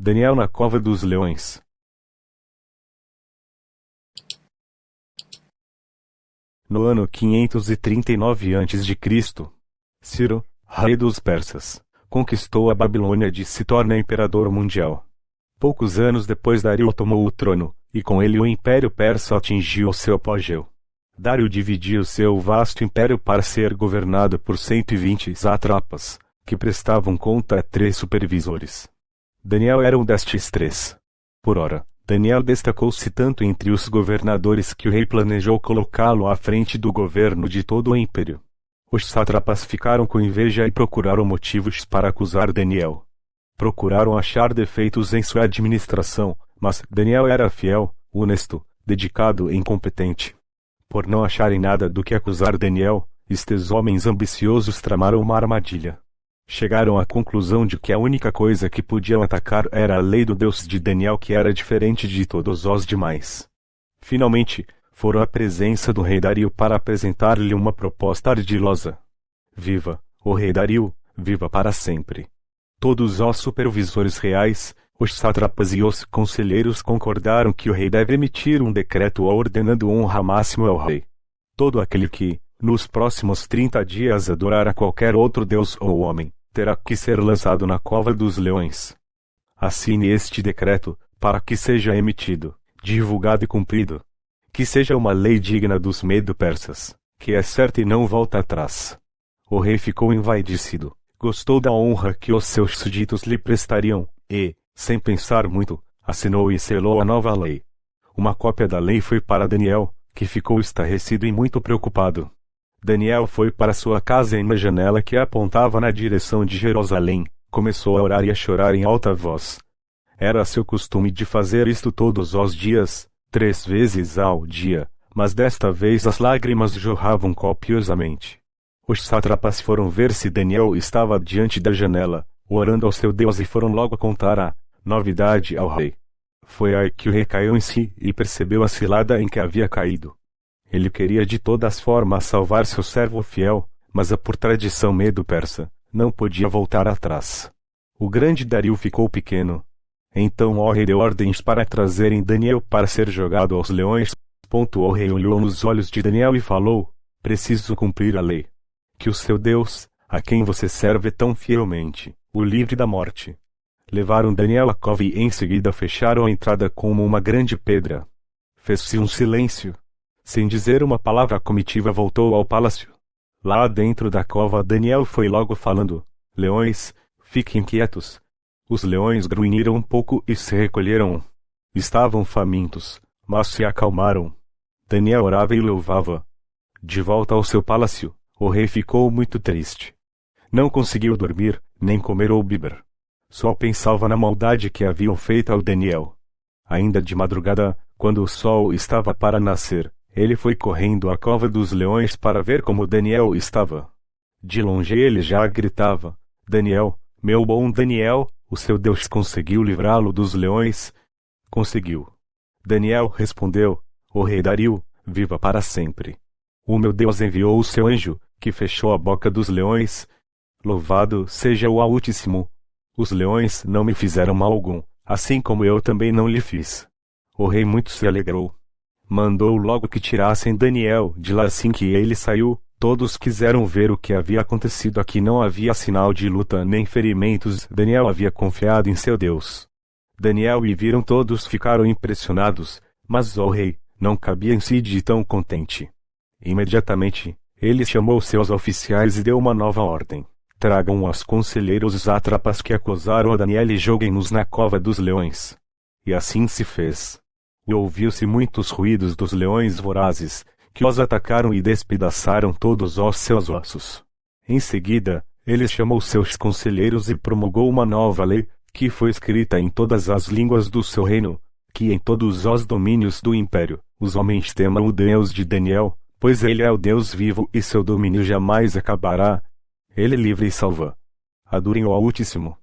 Daniel na cova dos leões. No ano 539 a.C., Ciro, rei dos persas, conquistou a Babilônia e se torna imperador mundial. Poucos anos depois, Dário tomou o trono, e com ele o Império Persa atingiu seu apogeu. Dário dividiu seu vasto império para ser governado por 120 sátrapas, que prestavam conta a 3 supervisores. Daniel era um destes 3. Por ora, Daniel destacou-se tanto entre os governadores que o rei planejou colocá-lo à frente do governo de todo o império. Os sátrapas ficaram com inveja e procuraram motivos para acusar Daniel. Procuraram achar defeitos em sua administração, mas Daniel era fiel, honesto, dedicado e incompetente. Por não acharem nada do que acusar Daniel, estes homens ambiciosos tramaram uma armadilha. Chegaram à conclusão de que a única coisa que podiam atacar era a lei do Deus de Daniel, que era diferente de todos os demais. Finalmente, foram à presença do rei Dário para apresentar-lhe uma proposta ardilosa. Viva, o rei Dário, viva para sempre. Todos os supervisores reais, os sátrapas e os conselheiros concordaram que o rei deve emitir um decreto ordenando honra máxima ao rei. Todo aquele que, nos próximos 30 dias, adorar a qualquer outro deus ou homem, terá que ser lançado na cova dos leões. Assine este decreto, para que seja emitido, divulgado e cumprido. Que seja uma lei digna dos Medo-Persas, que é certa e não volta atrás. O rei ficou envaidecido, gostou da honra que os seus súditos lhe prestariam, e, sem pensar muito, assinou e selou a nova lei. Uma cópia da lei foi para Daniel, que ficou estarrecido e muito preocupado. Daniel foi para sua casa em uma janela que apontava na direção de Jerusalém, começou a orar e a chorar em alta voz. Era seu costume de fazer isto todos os dias, 3 vezes ao dia, mas desta vez as lágrimas jorravam copiosamente. Os sátrapas foram ver se Daniel estava diante da janela, orando ao seu Deus, e foram logo contar a novidade ao rei. Foi aí que o rei caiu em si e percebeu a cilada em que havia caído. Ele queria de todas formas salvar seu servo fiel, mas por tradição medo-persa, não podia voltar atrás. O grande Dário ficou pequeno. Então o rei deu ordens para trazerem Daniel para ser jogado aos leões. O rei olhou nos olhos de Daniel e falou: preciso cumprir a lei. Que o seu Deus, a quem você serve tão fielmente, o livre da morte. Levaram Daniel à cova e em seguida fecharam a entrada com uma grande pedra. Fez-se um silêncio. Sem dizer uma palavra, a comitiva voltou ao palácio. Lá dentro da cova, Daniel foi logo falando: leões, fiquem quietos. Os leões grunhiram um pouco e se recolheram. Estavam famintos, mas se acalmaram. Daniel orava e louvava. De volta ao seu palácio, o rei ficou muito triste. Não conseguiu dormir, nem comer ou beber. Só pensava na maldade que haviam feito ao Daniel. Ainda de madrugada, quando o sol estava para nascer, ele foi correndo à cova dos leões para ver como Daniel estava. De longe ele já gritava: Daniel, meu bom Daniel, o seu Deus conseguiu livrá-lo dos leões? Conseguiu. Daniel respondeu: o rei Dário, viva para sempre. O meu Deus enviou o seu anjo, que fechou a boca dos leões. Louvado seja o Altíssimo. Os leões não me fizeram mal algum, assim como eu também não lhe fiz. O rei muito se alegrou. Mandou logo que tirassem Daniel de lá. Assim que ele saiu, todos quiseram ver o que havia acontecido. Aqui não havia sinal de luta nem ferimentos. Daniel havia confiado em seu Deus. Daniel e viram todos ficaram impressionados, mas o rei não cabia em si de tão contente. Imediatamente, ele chamou seus oficiais e deu uma nova ordem: tragam os conselheiros sátrapas que acusaram a Daniel e joguem-nos na cova dos leões. E assim se fez. E ouviu-se muitos ruídos dos leões vorazes, que os atacaram e despedaçaram todos os seus ossos. Em seguida, ele chamou seus conselheiros e promulgou uma nova lei, que foi escrita em todas as línguas do seu reino, que em todos os domínios do império, os homens temam o Deus de Daniel, pois ele é o Deus vivo e seu domínio jamais acabará. Ele livra e salva. Adorem o Altíssimo.